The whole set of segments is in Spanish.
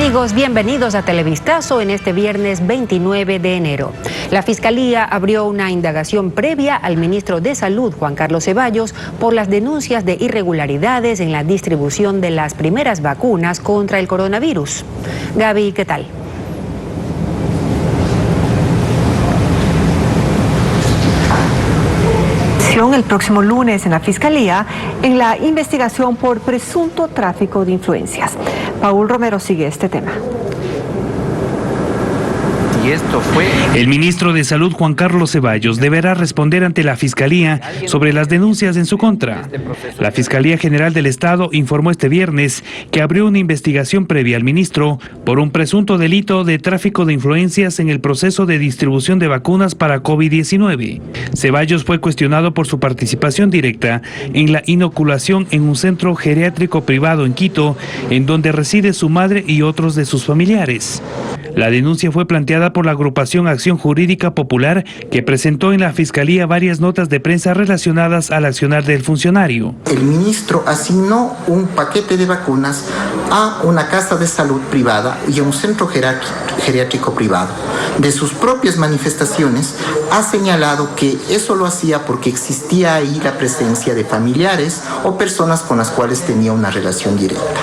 Amigos, bienvenidos a Televistazo en este viernes 29 de enero. La Fiscalía abrió una indagación previa al ministro de Salud, Juan Carlos Ceballos, por las denuncias de irregularidades en la distribución de las primeras vacunas contra el coronavirus. Gaby, ¿qué tal? El próximo lunes en la Fiscalía en la investigación por presunto tráfico de influencias. Paul Romero sigue este tema. Y esto fue... El ministro de Salud, Juan Carlos Ceballos, deberá responder ante la Fiscalía sobre las denuncias en su contra. La Fiscalía General del Estado informó este viernes que abrió una investigación previa al ministro por un presunto delito de tráfico de influencias en el proceso de distribución de vacunas para COVID-19. Ceballos fue cuestionado por su participación directa en la inoculación en un centro geriátrico privado en Quito, en donde reside su madre y otros de sus familiares. La denuncia fue planteada por la agrupación Acción Jurídica Popular, que presentó en la Fiscalía varias notas de prensa relacionadas al accionar del funcionario. El ministro asignó un paquete de vacunas a una casa de salud privada y a un centro geriátrico privado. De sus propias manifestaciones ha señalado que eso lo hacía porque existía ahí la presencia de familiares o personas con las cuales tenía una relación directa.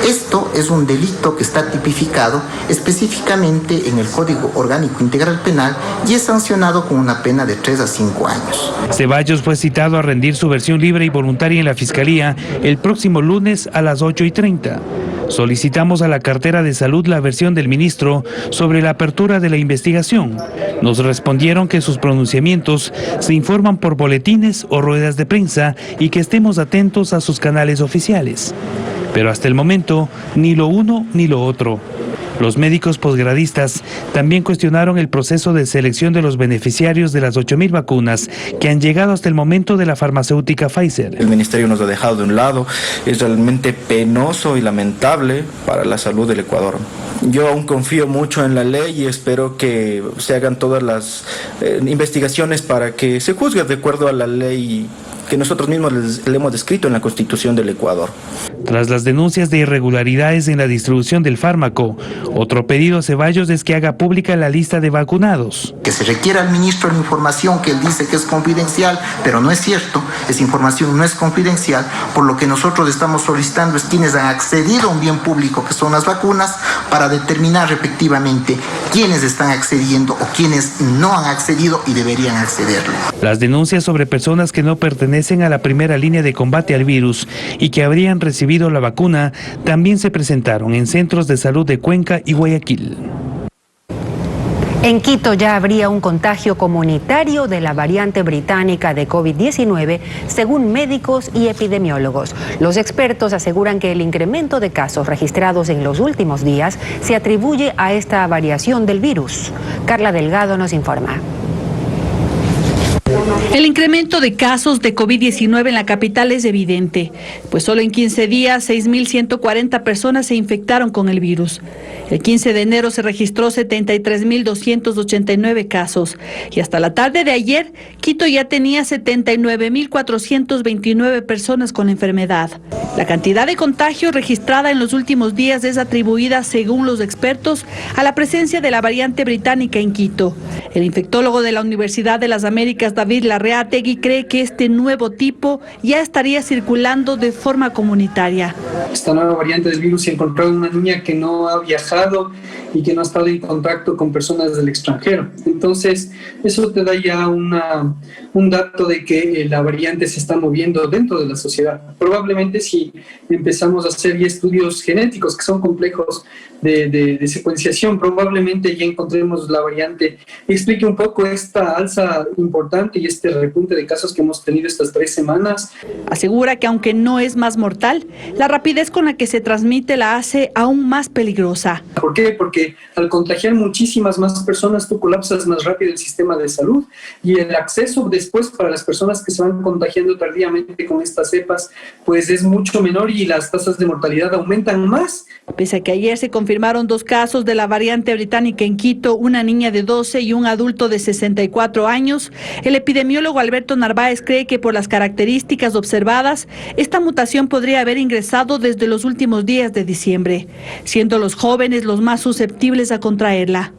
Esto es un delito que está tipificado específicamente en el Código Orgánico Integral Penal y es sancionado con una pena de 3 a 5 años. Ceballos fue citado a rendir su versión libre y voluntaria en la Fiscalía el próximo lunes a las 8:30. Solicitamos a la cartera de Salud la versión del ministro sobre la apertura de la investigación. Nos respondieron que sus pronunciamientos se informan por boletines o ruedas de prensa y que estemos atentos a sus canales oficiales. Pero hasta el momento, ni lo uno ni lo otro. Los médicos posgradistas también cuestionaron el proceso de selección de los beneficiarios de las 8,000 vacunas que han llegado hasta el momento de la farmacéutica Pfizer. El ministerio nos ha dejado de un lado, es realmente penoso y lamentable para la salud del Ecuador. Yo aún confío mucho en la ley y espero que se hagan todas las investigaciones para que se juzgue de acuerdo a la ley que nosotros mismos le hemos descrito en la Constitución del Ecuador. Tras las denuncias de irregularidades en la distribución del fármaco, otro pedido a Ceballos es que haga pública la lista de vacunados. Que se requiera al ministro la información que él dice que es confidencial, pero no es cierto, esa información no es confidencial, por lo que nosotros estamos solicitando es quienes han accedido a un bien público que son las vacunas para determinar respectivamente quiénes están accediendo o quiénes no han accedido y deberían accederlo. Las denuncias sobre personas que no pertenecen a la primera línea de combate al virus y que habrían recibido la vacuna también se presentaron en centros de salud de Cuenca y Guayaquil. En Quito ya habría un contagio comunitario de la variante británica de COVID-19, según médicos y epidemiólogos. Los expertos aseguran que el incremento de casos registrados en los últimos días se atribuye a esta variación del virus. Carla Delgado nos informa. El incremento de casos de COVID-19 en la capital es evidente, pues solo en 15 días 6.140 personas se infectaron con el virus. El 15 de enero se registró 73.289 casos y hasta la tarde de ayer, Quito ya tenía 79.429 personas con la enfermedad. La cantidad de contagios registrada en los últimos días es atribuida, según los expertos, a la presencia de la variante británica en Quito. El infectólogo de la Universidad de las Américas, David Larreategui, cree que este nuevo tipo ya estaría circulando de forma comunitaria. Esta nueva variante del virus se encontró en una niña que no ha viajado y que no ha estado en contacto con personas del extranjero. Entonces, eso te da ya un dato de que la variante se está moviendo dentro de la sociedad. Probablemente si empezamos a hacer ya estudios genéticos que son complejos de secuenciación, probablemente ya encontremos la variante. Explique un poco esta alza importante y este repunte de casos que hemos tenido estas 3 semanas. Asegura que aunque no es más mortal, la rapidez con la que se transmite la hace aún más peligrosa. ¿Por qué? Porque al contagiar muchísimas más personas, tú colapsas más rápido el sistema de salud y el acceso después para las personas que se van contagiando tardíamente con estas cepas, pues es mucho mucho menor y las tasas de mortalidad aumentan más. Pese a que ayer se confirmaron 2 casos de la variante británica en Quito, una niña de 12 y un adulto de 64 años, el epidemiólogo Alberto Narváez cree que por las características observadas, esta mutación podría haber ingresado desde los últimos días de diciembre, siendo los jóvenes los más susceptibles a contraerla.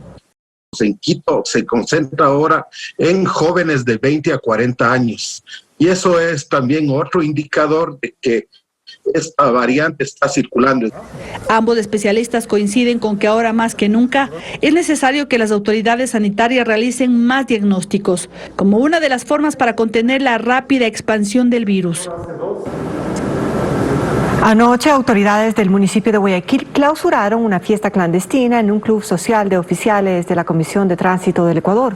En Quito se concentra ahora en jóvenes de 20 a 40 años y eso es también otro indicador de que esta variante está circulando. Ambos especialistas coinciden con que ahora más que nunca es necesario que las autoridades sanitarias realicen más diagnósticos, como una de las formas para contener la rápida expansión del virus. Anoche, autoridades del municipio de Guayaquil clausuraron una fiesta clandestina en un club social de oficiales de la Comisión de Tránsito del Ecuador.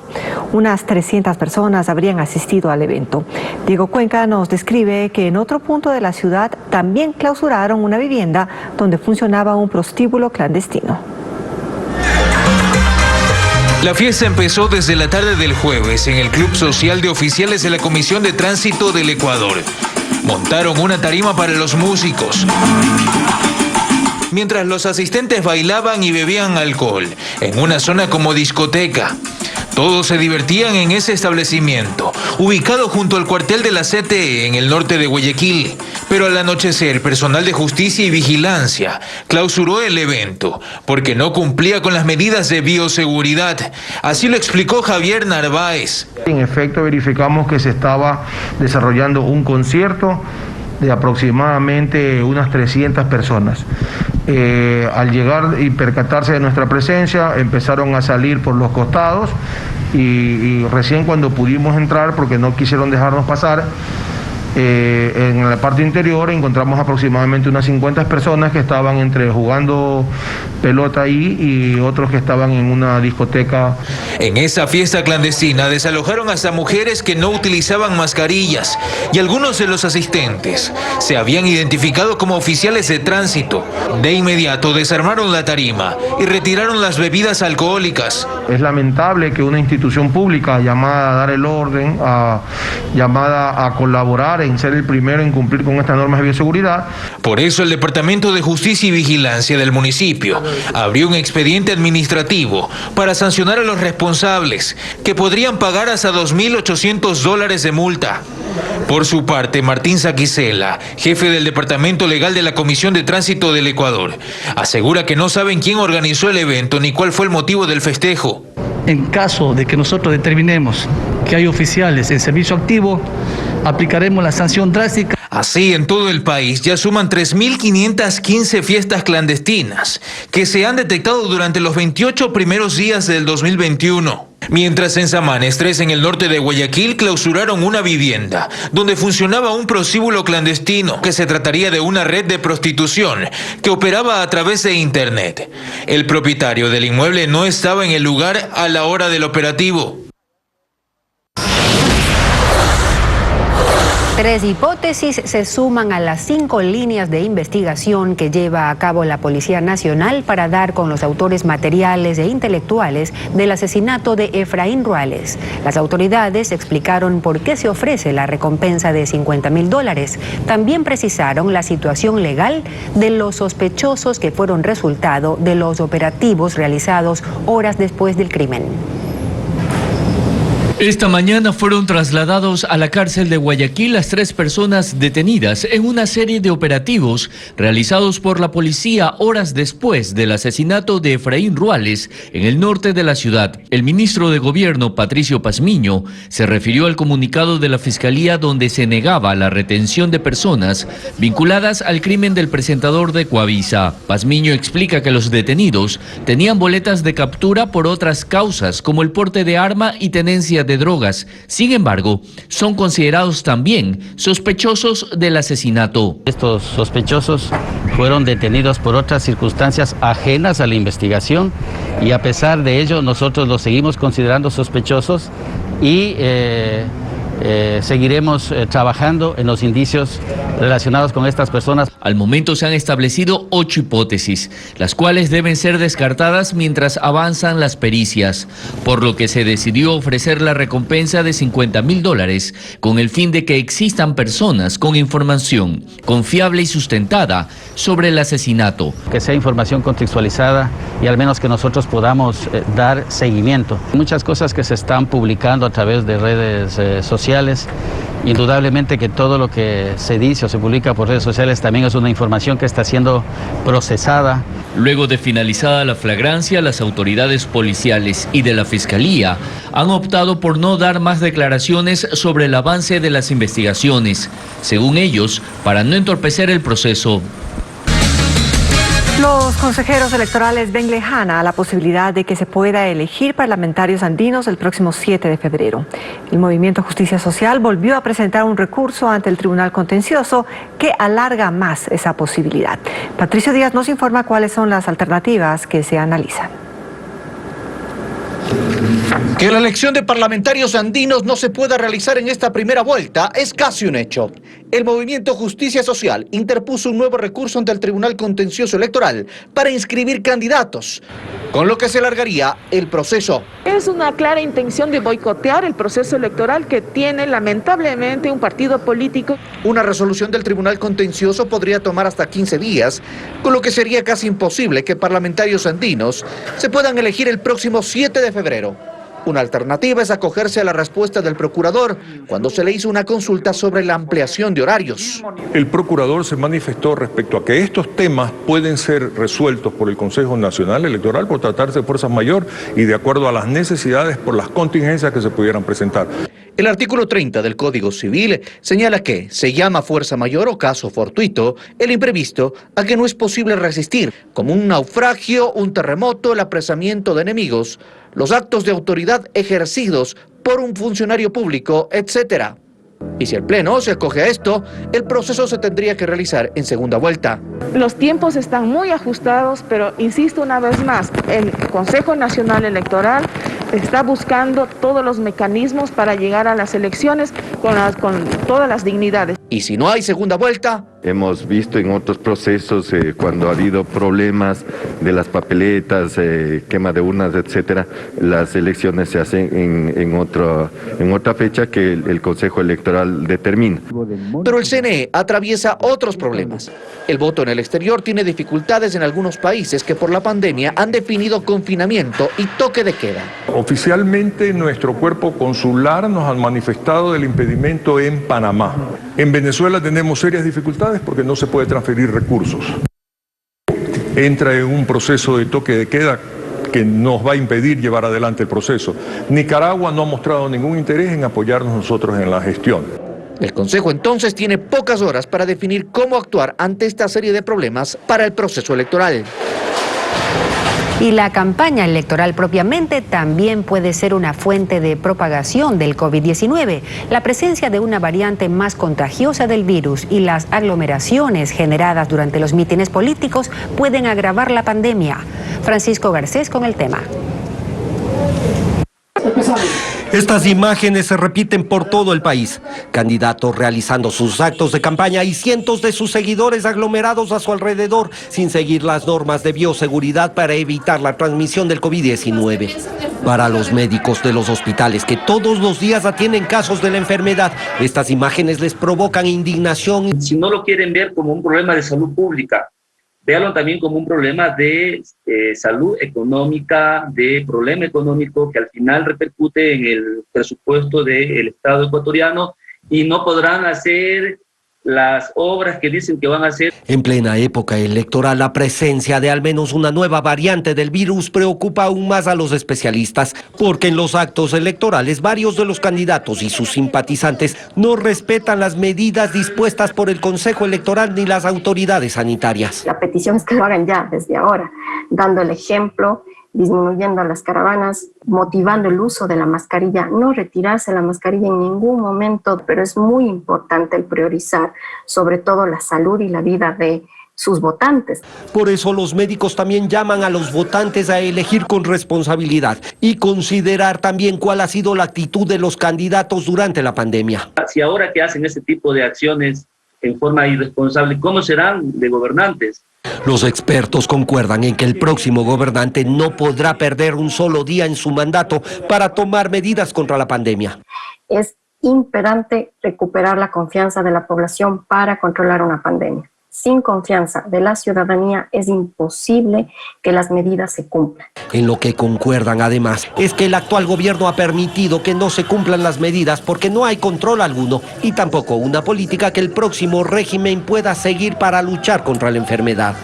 Unas 300 personas habrían asistido al evento. Diego Cuenca nos describe que en otro punto de la ciudad también clausuraron una vivienda donde funcionaba un prostíbulo clandestino. La fiesta empezó desde la tarde del jueves en el Club Social de Oficiales de la Comisión de Tránsito del Ecuador. Montaron una tarima para los músicos, mientras los asistentes bailaban y bebían alcohol, en una zona como discoteca. Todos se divertían en ese establecimiento, ubicado junto al cuartel de la CTE en el norte de Guayaquil. Pero al anochecer, personal de justicia y vigilancia clausuró el evento porque no cumplía con las medidas de bioseguridad. Así lo explicó Javier Narváez. En efecto, verificamos que se estaba desarrollando un concierto de aproximadamente unas 300 personas. Al llegar y percatarse de nuestra presencia, empezaron a salir por los costados y recién cuando pudimos entrar, porque no quisieron dejarnos pasar, en la parte interior encontramos aproximadamente unas 50 personas que estaban entre jugando pelota ahí y otros que estaban en una discoteca. En esa fiesta clandestina desalojaron hasta mujeres que no utilizaban mascarillas y algunos de los asistentes se habían identificado como oficiales de tránsito. De inmediato desarmaron la tarima y retiraron las bebidas alcohólicas. Es lamentable que una institución pública llamada a dar el orden, llamada a colaborar en ser el primero en cumplir con estas normas de bioseguridad. Por eso el Departamento de Justicia y Vigilancia del municipio abrió un expediente administrativo para sancionar a los responsables, que podrían pagar hasta $2.800 de multa. Por su parte, Martín Saquicela, jefe del Departamento Legal de la Comisión de Tránsito del Ecuador, asegura que no saben quién organizó el evento ni cuál fue el motivo del festejo. En caso de que nosotros determinemos que hay oficiales en servicio activo, aplicaremos la sanción drástica. Así, en todo el país ya suman 3.515 fiestas clandestinas que se han detectado durante los 28 primeros días del 2021. Mientras en Samanes 3, en el norte de Guayaquil, clausuraron una vivienda donde funcionaba un prostíbulo clandestino, que se trataría de una red de prostitución que operaba a través de internet. El propietario del inmueble no estaba en el lugar a la hora del operativo. 3 hipótesis se suman a las 5 líneas de investigación que lleva a cabo la Policía Nacional para dar con los autores materiales e intelectuales del asesinato de Efraín Ruales. Las autoridades explicaron por qué se ofrece la recompensa de $50.000. También precisaron la situación legal de los sospechosos que fueron resultado de los operativos realizados horas después del crimen. Esta mañana fueron trasladados a la cárcel de Guayaquil las 3 personas detenidas en una serie de operativos realizados por la policía horas después del asesinato de Efraín Ruales en el norte de la ciudad. El ministro de Gobierno, Patricio Pazmiño, se refirió al comunicado de la Fiscalía donde se negaba la retención de personas vinculadas al crimen del presentador de Coavisa. Pazmiño explica que los detenidos tenían boletas de captura por otras causas como el porte de arma y tenencia de drogas. Sin embargo, son considerados también sospechosos del asesinato. Estos sospechosos fueron detenidos por otras circunstancias ajenas a la investigación y a pesar de ello nosotros los seguimos considerando sospechosos y seguiremos trabajando en los indicios relacionados con estas personas. Al momento se han establecido 8 hipótesis, las cuales deben ser descartadas mientras avanzan las pericias, por lo que se decidió ofrecer la recompensa de $50.000 con el fin de que existan personas con información confiable y sustentada sobre el asesinato. Que sea información contextualizada y al menos que nosotros podamos dar seguimiento. Muchas cosas que se están publicando a través de redes sociales. Indudablemente que todo lo que se dice o se publica por redes sociales también es una información que está siendo procesada. Luego de finalizada la flagrancia, las autoridades policiales y de la Fiscalía han optado por no dar más declaraciones sobre el avance de las investigaciones, según ellos, para no entorpecer el proceso. Los consejeros electorales ven lejana la posibilidad de que se pueda elegir parlamentarios andinos el próximo 7 de febrero. El Movimiento Justicia Social volvió a presentar un recurso ante el Tribunal Contencioso que alarga más esa posibilidad. Patricio Díaz nos informa cuáles son las alternativas que se analizan. Que la elección de parlamentarios andinos no se pueda realizar en esta primera vuelta es casi un hecho. El Movimiento Justicia Social interpuso un nuevo recurso ante el Tribunal Contencioso Electoral para inscribir candidatos, con lo que se alargaría el proceso. Es una clara intención de boicotear el proceso electoral que tiene lamentablemente un partido político. Una resolución del Tribunal Contencioso podría tomar hasta 15 días, con lo que sería casi imposible que parlamentarios andinos se puedan elegir el próximo 7 de febrero. Una alternativa es acogerse a la respuesta del procurador cuando se le hizo una consulta sobre la ampliación de horarios. El procurador se manifestó respecto a que estos temas pueden ser resueltos por el Consejo Nacional Electoral por tratarse de fuerza mayor y de acuerdo a las necesidades por las contingencias que se pudieran presentar. El artículo 30 del Código Civil señala que se llama fuerza mayor o caso fortuito el imprevisto a que no es posible resistir, como un naufragio, un terremoto, el apresamiento de enemigos, los actos de autoridad ejercidos por un funcionario público, etc. Y si el Pleno se acoge a esto, el proceso se tendría que realizar en segunda vuelta. Los tiempos están muy ajustados, pero insisto una vez más, el Consejo Nacional Electoral está buscando todos los mecanismos para llegar a las elecciones con todas las dignidades. Y si no hay segunda vuelta... Hemos visto en otros procesos cuando ha habido problemas de las papeletas, quema de urnas, etcétera, las elecciones se hacen en otra fecha que el Consejo Electoral determina. Pero el CNE atraviesa otros problemas. El voto en el exterior tiene dificultades en algunos países que por la pandemia han definido confinamiento y toque de queda. Oficialmente nuestro cuerpo consular nos ha manifestado el impedimento en Panamá. En Venezuela tenemos serias dificultades porque no se puede transferir recursos. Entra en un proceso de toque de queda que nos va a impedir llevar adelante el proceso. Nicaragua no ha mostrado ningún interés en apoyarnos nosotros en la gestión. El Consejo entonces tiene pocas horas para definir cómo actuar ante esta serie de problemas para el proceso electoral. Y la campaña electoral propiamente también puede ser una fuente de propagación del COVID-19. La presencia de una variante más contagiosa del virus y las aglomeraciones generadas durante los mítines políticos pueden agravar la pandemia. Francisco Garcés con el tema. Estas imágenes se repiten por todo el país. Candidatos realizando sus actos de campaña y cientos de sus seguidores aglomerados a su alrededor sin seguir las normas de bioseguridad para evitar la transmisión del COVID-19. Para los médicos de los hospitales que todos los días atienden casos de la enfermedad, estas imágenes les provocan indignación. Si no lo quieren ver como un problema de salud pública, véanlo también como un problema de salud económica, de problema económico que al final repercute en el presupuesto del Estado ecuatoriano y no podrán hacer las obras que dicen que van a hacer. En plena época electoral, la presencia de al menos una nueva variante del virus preocupa aún más a los especialistas, porque en los actos electorales varios de los candidatos y sus simpatizantes no respetan las medidas dispuestas por el Consejo Electoral ni las autoridades sanitarias. La petición es que lo hagan ya, desde ahora, dando el ejemplo, disminuyendo las caravanas, motivando el uso de la mascarilla, no retirarse la mascarilla en ningún momento, pero es muy importante el priorizar sobre todo la salud y la vida de sus votantes. Por eso los médicos también llaman a los votantes a elegir con responsabilidad y considerar también cuál ha sido la actitud de los candidatos durante la pandemia. Si ahora que hacen este tipo de acciones en forma irresponsable, ¿cómo serán de gobernantes? Los expertos concuerdan en que el próximo gobernante no podrá perder un solo día en su mandato para tomar medidas contra la pandemia. Es imperante recuperar la confianza de la población para controlar una pandemia. Sin confianza de la ciudadanía es imposible que las medidas se cumplan. En lo que concuerdan además es que el actual gobierno ha permitido que no se cumplan las medidas porque no hay control alguno y tampoco una política que el próximo régimen pueda seguir para luchar contra la enfermedad.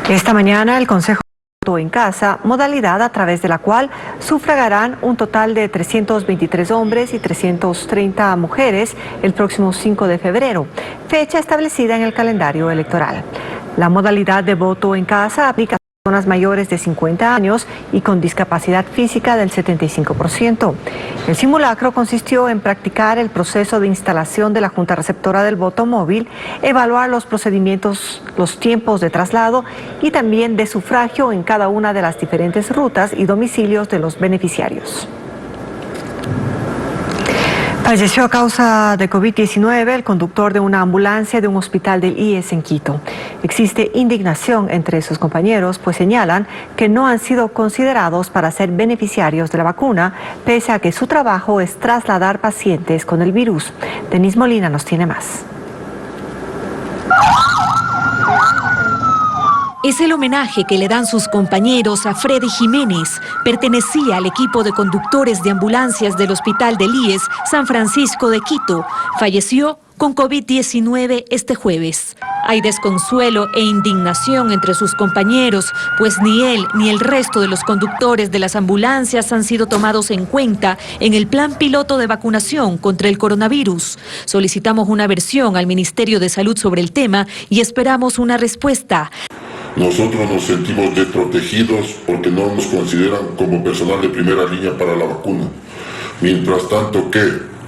Esta mañana el Consejo votó en casa, modalidad a través de la cual sufragarán un total de 323 hombres y 330 mujeres el próximo 5 de febrero, fecha establecida en el calendario electoral. La modalidad de voto en casa aplica a personas mayores de 50 años y con discapacidad física del 75%. El simulacro consistió en practicar el proceso de instalación de la Junta Receptora del Voto Móvil, evaluar los procedimientos, los tiempos de traslado y también de sufragio en cada una de las diferentes rutas y domicilios de los beneficiarios. Falleció a causa de COVID-19 el conductor de una ambulancia de un hospital del IES en Quito. Existe indignación entre sus compañeros, pues señalan que no han sido considerados para ser beneficiarios de la vacuna, pese a que su trabajo es trasladar pacientes con el virus. Denise Molina nos tiene más. Es el homenaje que le dan sus compañeros a Freddy Jiménez. Pertenecía al equipo de conductores de ambulancias del Hospital del IES San Francisco de Quito. Falleció con COVID-19 este jueves. Hay desconsuelo e indignación entre sus compañeros, pues ni él ni el resto de los conductores de las ambulancias han sido tomados en cuenta en el plan piloto de vacunación contra el coronavirus. Solicitamos una versión al Ministerio de Salud sobre el tema y esperamos una respuesta. Nosotros nos sentimos desprotegidos porque no nos consideran como personal de primera línea para la vacuna. Mientras tanto que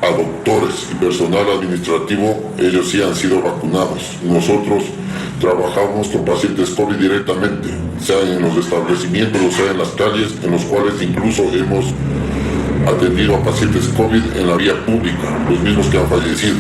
a doctores y personal administrativo, ellos sí han sido vacunados. Nosotros trabajamos con pacientes COVID directamente, sea en los establecimientos o sea en las calles, en los cuales incluso hemos atendido a pacientes COVID en la vía pública, los mismos que han fallecido.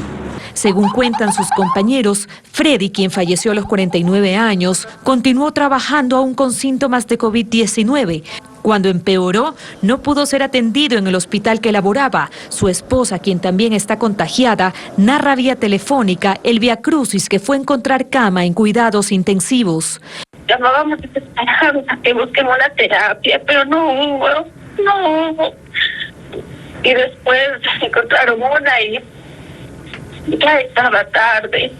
Según cuentan sus compañeros, Freddy, quien falleció a los 49 años, continuó trabajando aún con síntomas de COVID-19. Cuando empeoró, no pudo ser atendido en el hospital que laboraba. Su esposa, quien también está contagiada, narra vía telefónica el viacrucis que fue encontrar cama en cuidados intensivos. Llamábamos desesperados a que busquemos la terapia, pero no hubo. Y después encontraron una y ya estaba tarde.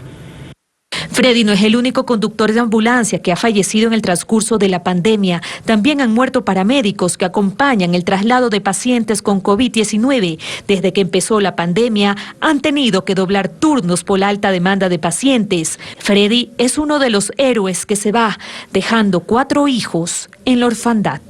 Freddy no es el único conductor de ambulancia que ha fallecido en el transcurso de la pandemia. También han muerto paramédicos que acompañan el traslado de pacientes con COVID-19. Desde que empezó la pandemia, han tenido que doblar turnos por la alta demanda de pacientes. Freddy es uno de los héroes que se va, dejando 4 hijos en la orfandad.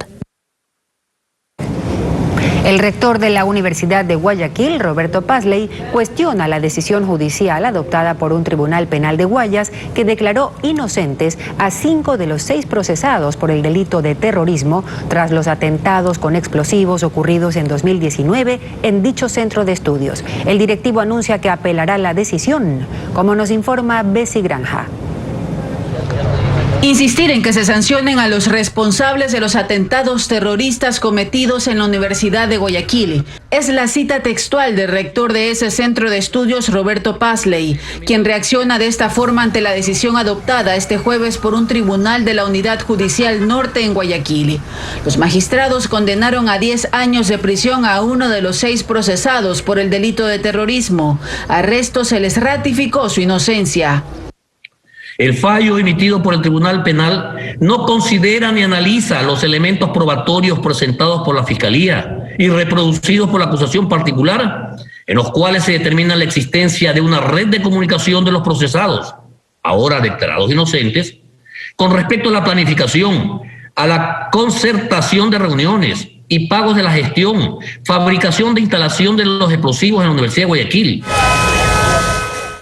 El rector de la Universidad de Guayaquil, Roberto Pazley, cuestiona la decisión judicial adoptada por un tribunal penal de Guayas que declaró inocentes a 5 de los 6 procesados por el delito de terrorismo tras los atentados con explosivos ocurridos en 2019 en dicho centro de estudios. El directivo anuncia que apelará la decisión, como nos informa Bessie Granja. Insistir en que se sancionen a los responsables de los atentados terroristas cometidos en la Universidad de Guayaquil. Es la cita textual del rector de ese centro de estudios, Roberto Pazley, quien reacciona de esta forma ante la decisión adoptada este jueves por un tribunal de la Unidad Judicial Norte en Guayaquil. Los magistrados condenaron a 10 años de prisión a uno de los 6 procesados por el delito de terrorismo. A resto se les ratificó su inocencia. El fallo emitido por el Tribunal Penal no considera ni analiza los elementos probatorios presentados por la Fiscalía y reproducidos por la acusación particular, en los cuales se determina la existencia de una red de comunicación de los procesados, ahora declarados inocentes, con respecto a la planificación, a la concertación de reuniones y pagos de la gestión, fabricación de instalación de los explosivos en la Universidad de Guayaquil.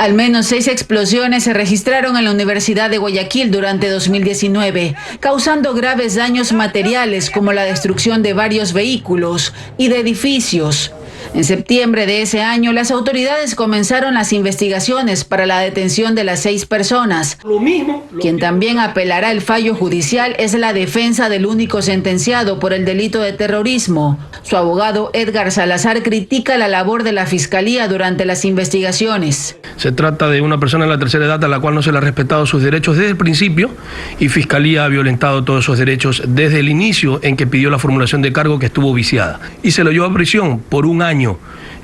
Al menos 6 explosiones se registraron en la Universidad de Guayaquil durante 2019, causando graves daños materiales como la destrucción de varios vehículos y de edificios. En septiembre de ese año, las autoridades comenzaron las investigaciones para la detención de las 6 personas. Quien también apelará el fallo judicial es la defensa del único sentenciado por el delito de terrorismo. Su abogado Edgar Salazar critica la labor de la Fiscalía durante las investigaciones. Se trata de una persona en la tercera edad a la cual no se le ha respetado sus derechos desde el principio y Fiscalía ha violentado todos esos derechos desde el inicio en que pidió la formulación de cargo, que estuvo viciada. Y se lo llevó a prisión por 1 año.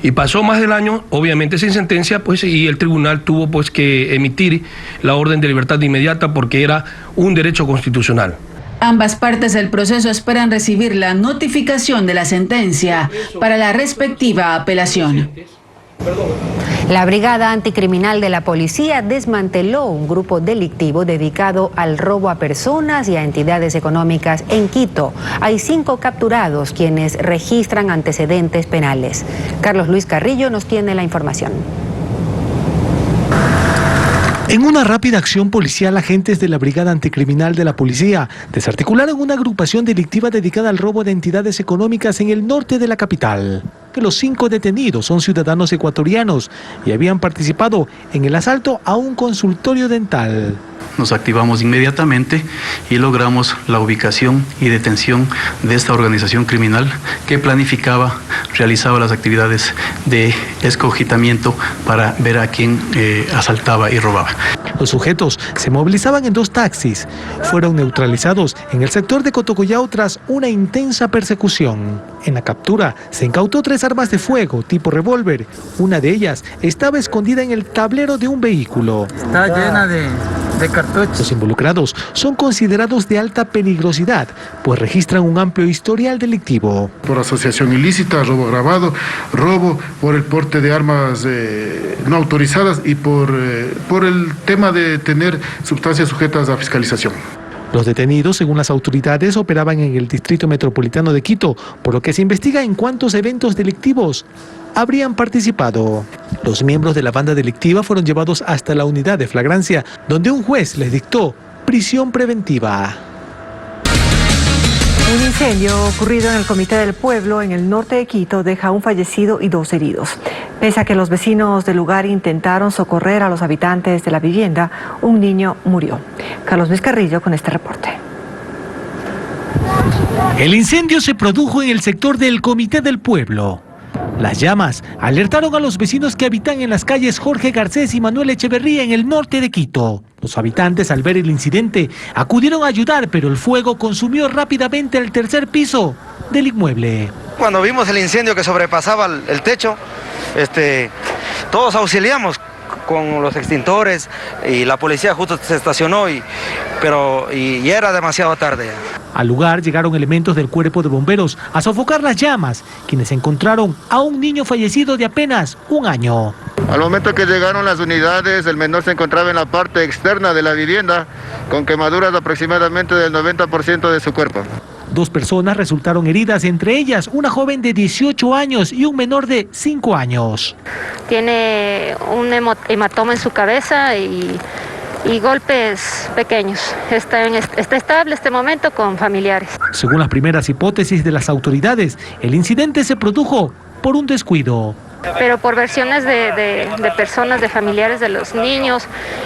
Y pasó más del año, obviamente sin sentencia, pues, y el tribunal tuvo pues que emitir la orden de libertad inmediata porque era un derecho constitucional. Ambas partes del proceso esperan recibir la notificación de la sentencia para la respectiva apelación. La Brigada Anticriminal de la Policía desmanteló un grupo delictivo dedicado al robo a personas y a entidades económicas en Quito. Hay 5 capturados quienes registran antecedentes penales. Carlos Luis Carrillo nos tiene la información. En una rápida acción policial, agentes de la Brigada Anticriminal de la Policía desarticularon una agrupación delictiva dedicada al robo de entidades económicas en el norte de la capital. Que los 5 detenidos son ciudadanos ecuatorianos y habían participado en el asalto a un consultorio dental. Nos activamos inmediatamente y logramos la ubicación y detención de esta organización criminal que planificaba, realizaba las actividades de escogitamiento para ver a quién asaltaba y robaba. Los sujetos se movilizaban en 2 taxis. Fueron neutralizados en el sector de Cotocollao tras una intensa persecución. En la captura se incautó 3 armas de fuego tipo revólver. Una de ellas estaba escondida en el tablero de un vehículo. Está llena de cartuchos. Los involucrados son considerados de alta peligrosidad, pues registran un amplio historial delictivo. Por asociación ilícita, robo agravado, robo por el porte de armas no autorizadas y por el tema de tener sustancias sujetas a fiscalización. Los detenidos, según las autoridades, operaban en el Distrito Metropolitano de Quito, por lo que se investiga en cuántos eventos delictivos habrían participado. Los miembros de la banda delictiva fueron llevados hasta la unidad de flagrancia, donde un juez les dictó prisión preventiva. Un incendio ocurrido en el Comité del Pueblo en el norte de Quito deja un fallecido y 2 heridos. Pese a que los vecinos del lugar intentaron socorrer a los habitantes de la vivienda, un niño murió. Carlos Luis Carrillo con este reporte. El incendio se produjo en el sector del Comité del Pueblo. Las llamas alertaron a los vecinos que habitan en las calles Jorge Garcés y Manuel Echeverría en el norte de Quito. Los habitantes, al ver el incidente, acudieron a ayudar, pero el fuego consumió rápidamente el 3er piso del inmueble. Cuando vimos el incendio que sobrepasaba el techo, todos auxiliamos con los extintores y la policía justo se estacionó, y ya era demasiado tarde. Al lugar llegaron elementos del cuerpo de bomberos a sofocar las llamas, quienes encontraron a un niño fallecido de apenas 1 año. Al momento que llegaron las unidades, el menor se encontraba en la parte externa de la vivienda, con quemaduras aproximadamente del 90% de su cuerpo. 2 personas resultaron heridas, entre ellas una joven de 18 años y un menor de 5 años. Tiene un hematoma en su cabeza y golpes pequeños. Está estable este momento con familiares. Según las primeras hipótesis de las autoridades, el incidente se produjo por un descuido. Pero por versiones de personas, de familiares de los niños,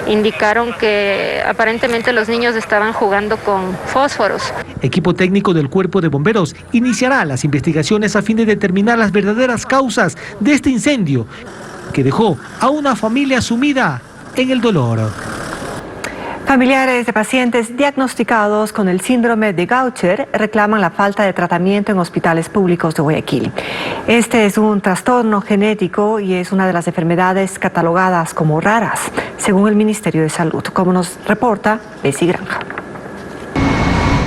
indicaron que aparentemente los niños estaban jugando con fósforos. Equipo técnico del Cuerpo de Bomberos iniciará las investigaciones a fin de determinar las verdaderas causas de este incendio que dejó a una familia sumida en el dolor. Familiares de pacientes diagnosticados con el síndrome de Gaucher reclaman la falta de tratamiento en hospitales públicos de Guayaquil. Este es un trastorno genético y es una de las enfermedades catalogadas como raras, según el Ministerio de Salud, como nos reporta Bessie Granja.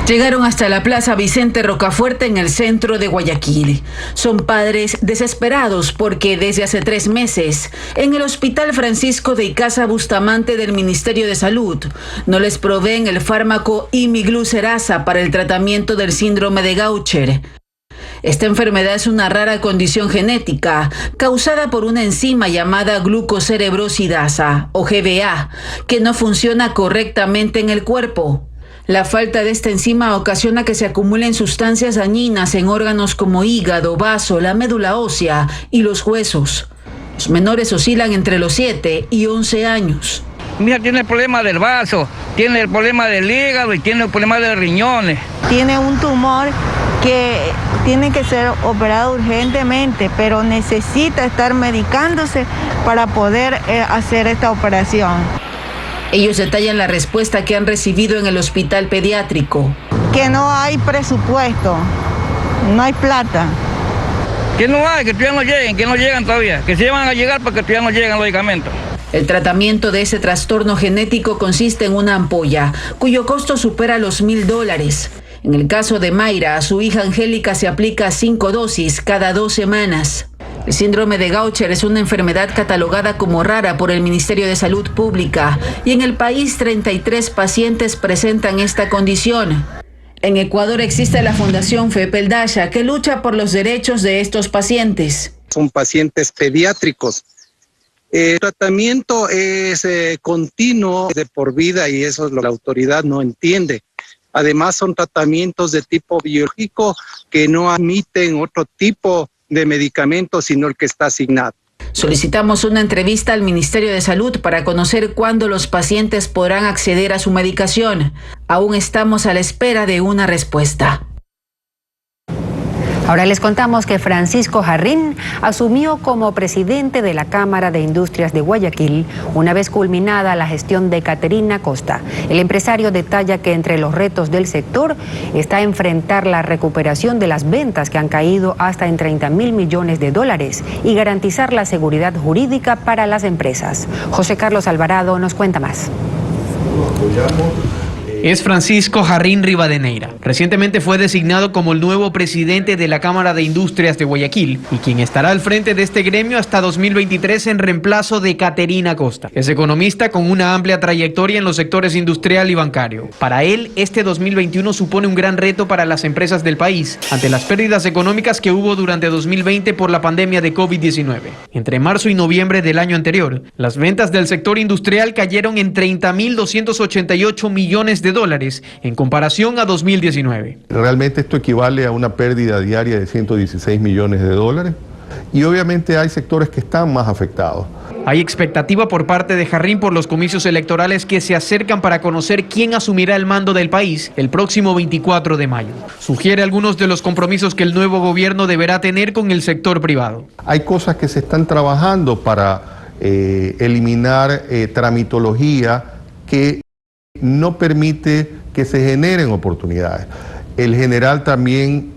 Llegaron hasta la Plaza Vicente Rocafuerte en el centro de Guayaquil. Son padres desesperados porque desde hace 3 meses en el Hospital Francisco de Icaza Bustamante del Ministerio de Salud no les proveen el fármaco imiglucerasa para el tratamiento del síndrome de Gaucher. Esta enfermedad es una rara condición genética causada por una enzima llamada glucocerebrosidasa o GBA, que no funciona correctamente en el cuerpo. La falta de esta enzima ocasiona que se acumulen sustancias dañinas en órganos como hígado, vaso, la médula ósea y los huesos. Los menores oscilan entre los 7 y 11 años. Mi hija tiene el problema del vaso, tiene el problema del hígado y tiene el problema de los riñones. Tiene un tumor que tiene que ser operado urgentemente, pero necesita estar medicándose para poder hacer esta operación. Ellos detallan la respuesta que han recibido en el hospital pediátrico. Que no hay presupuesto, no hay plata. Que no hay, que todavía no lleguen, que no llegan todavía, que se van a llegar porque todavía no llegan los medicamentos. El tratamiento de ese trastorno genético consiste en una ampolla, cuyo costo supera los $1,000. En el caso de Mayra, a su hija Angélica se aplica 5 dosis cada 2 semanas. El síndrome de Gaucher es una enfermedad catalogada como rara por el Ministerio de Salud Pública y en el país 33 pacientes presentan esta condición. En Ecuador existe la Fundación FEPELDASHA que lucha por los derechos de estos pacientes. Son pacientes pediátricos. El tratamiento es continuo de por vida y eso es lo que la autoridad no entiende. Además son tratamientos de tipo biológico que no admiten otro tipo de medicamentos sino el que está asignado. Solicitamos una entrevista al Ministerio de Salud para conocer cuándo los pacientes podrán acceder a su medicación. Aún estamos a la espera de una respuesta. Ahora les contamos que Francisco Jarrín asumió como presidente de la Cámara de Industrias de Guayaquil una vez culminada la gestión de Caterina Costa. El empresario detalla que entre los retos del sector está enfrentar la recuperación de las ventas que han caído hasta en $30.000 millones y garantizar la seguridad jurídica para las empresas. José Carlos Alvarado nos cuenta más. Es Francisco Jarrín Rivadeneira. Recientemente fue designado como el nuevo presidente de la Cámara de Industrias de Guayaquil y quien estará al frente de este gremio hasta 2023 en reemplazo de Caterina Costa. Es economista con una amplia trayectoria en los sectores industrial y bancario. Para él, este 2021 supone un gran reto para las empresas del país ante las pérdidas económicas que hubo durante 2020 por la pandemia de COVID-19. Entre marzo y noviembre del año anterior, las ventas del sector industrial cayeron en $30.288 millones en comparación a 2019. Realmente esto equivale a una pérdida diaria de $116 millones y obviamente hay sectores que están más afectados. Hay expectativa por parte de Jarrín por los comicios electorales que se acercan para conocer quién asumirá el mando del país el próximo 24 de mayo. Sugiere algunos de los compromisos que el nuevo gobierno deberá tener con el sector privado. Hay cosas que se están trabajando para eliminar tramitología que no permite que se generen oportunidades. El general también,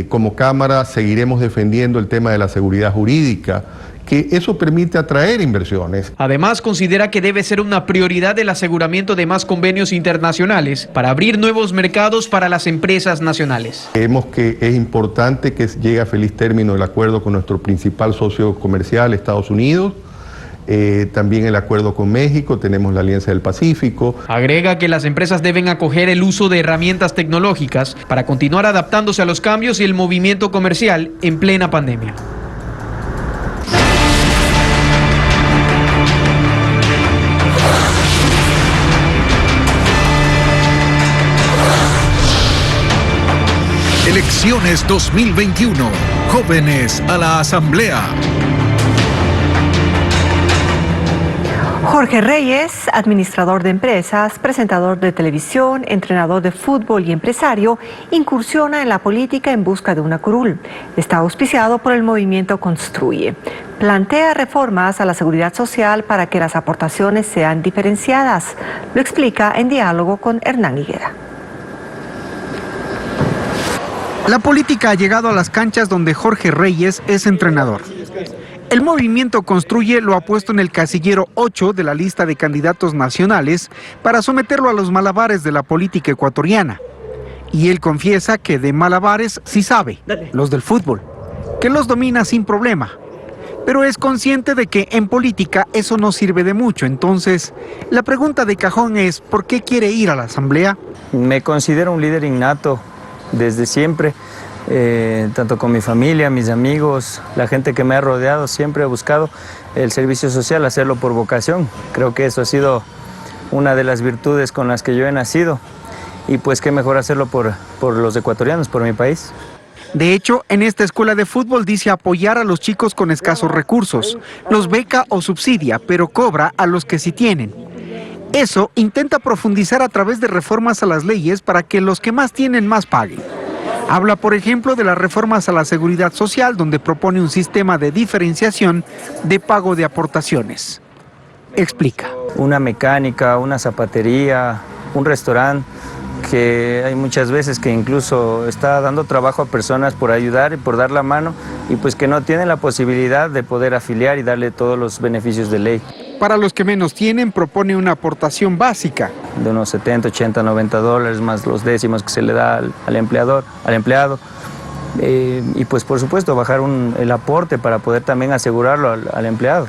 como Cámara, seguiremos defendiendo el tema de la seguridad jurídica, que eso permite atraer inversiones. Además, considera que debe ser una prioridad el aseguramiento de más convenios internacionales para abrir nuevos mercados para las empresas nacionales. Creemos que es importante que llegue a feliz término el acuerdo con nuestro principal socio comercial, Estados Unidos. También el acuerdo con México, tenemos la Alianza del Pacífico. Agrega que las empresas deben acoger el uso de herramientas tecnológicas para continuar adaptándose a los cambios y el movimiento comercial en plena pandemia. Elecciones 2021. Jóvenes a la Asamblea. Jorge Reyes, administrador de empresas, presentador de televisión, entrenador de fútbol y empresario, incursiona en la política en busca de una curul. Está auspiciado por el movimiento Construye. Plantea reformas a la seguridad social para que las aportaciones sean diferenciadas. Lo explica en diálogo con Hernán Higuera. La política ha llegado a las canchas donde Jorge Reyes es entrenador. El movimiento Construye lo ha puesto en el casillero 8 de la lista de candidatos nacionales para someterlo a los malabares de la política ecuatoriana. Y él confiesa que de malabares sí sabe, los del fútbol, que los domina sin problema. Pero es consciente de que en política eso no sirve de mucho. Entonces, la pregunta de cajón es, ¿por qué quiere ir a la asamblea? Me considero un líder innato desde siempre. tanto con mi familia, mis amigos, la gente que me ha rodeado, siempre he buscado el servicio social, hacerlo por vocación. Creo que eso ha sido una de las virtudes con las que yo he nacido y pues qué mejor hacerlo por los ecuatorianos, por mi país. De hecho, en esta escuela de fútbol dice apoyar a los chicos con escasos recursos. Los beca o subsidia, pero cobra a los que sí tienen. Eso intenta profundizar a través de reformas a las leyes para que los que más tienen más paguen. Habla, por ejemplo, de las reformas a la seguridad social, donde propone un sistema de diferenciación de pago de aportaciones. Explica. Una mecánica, una zapatería, un restaurante, que hay muchas veces que incluso está dando trabajo a personas por ayudar y por dar la mano y pues que no tienen la posibilidad de poder afiliar y darle todos los beneficios de ley. Para los que menos tienen, propone una aportación básica. De unos 70, 80, 90 dólares más los décimos que se le da al empleado. Y pues por supuesto bajar el aporte para poder también asegurarlo al empleado.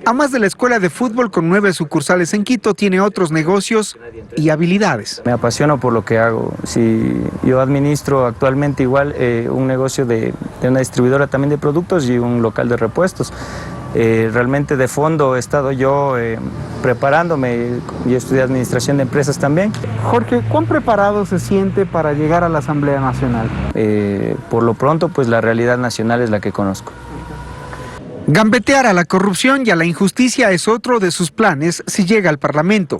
Además de la escuela de fútbol con 9 sucursales en Quito, tiene otros negocios y habilidades. Me apasiono por lo que hago. Yo administro actualmente igual un negocio de una distribuidora también de productos y un local de repuestos. Realmente de fondo he estado yo preparándome y estudié administración de empresas también. Jorge, ¿cuán preparado se siente para llegar a la Asamblea Nacional? Por lo pronto, pues la realidad nacional es la que conozco. Gambetear a la corrupción y a la injusticia es otro de sus planes si llega al Parlamento.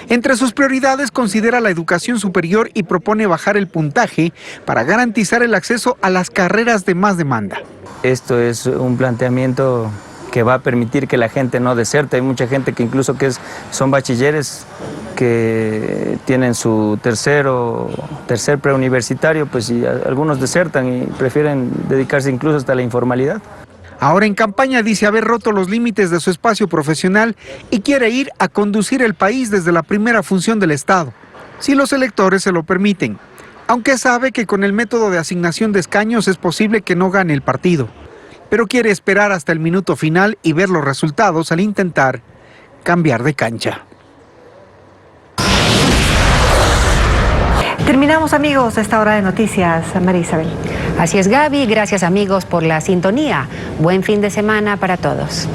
Entre sus prioridades considera la educación superior y propone bajar el puntaje para garantizar el acceso a las carreras de más demanda. Esto es un planteamiento que va a permitir que la gente no deserte. Hay mucha gente que incluso son bachilleres que tienen su tercer preuniversitario, pues y algunos desertan y prefieren dedicarse incluso hasta la informalidad. Ahora en campaña dice haber roto los límites de su espacio profesional y quiere ir a conducir el país desde la primera función del Estado, si los electores se lo permiten, aunque sabe que con el método de asignación de escaños es posible que no gane el partido, pero quiere esperar hasta el minuto final y ver los resultados al intentar cambiar de cancha. Terminamos, amigos, esta hora de noticias. María Isabel. Así es, Gaby. Gracias, amigos, por la sintonía. Buen fin de semana para todos.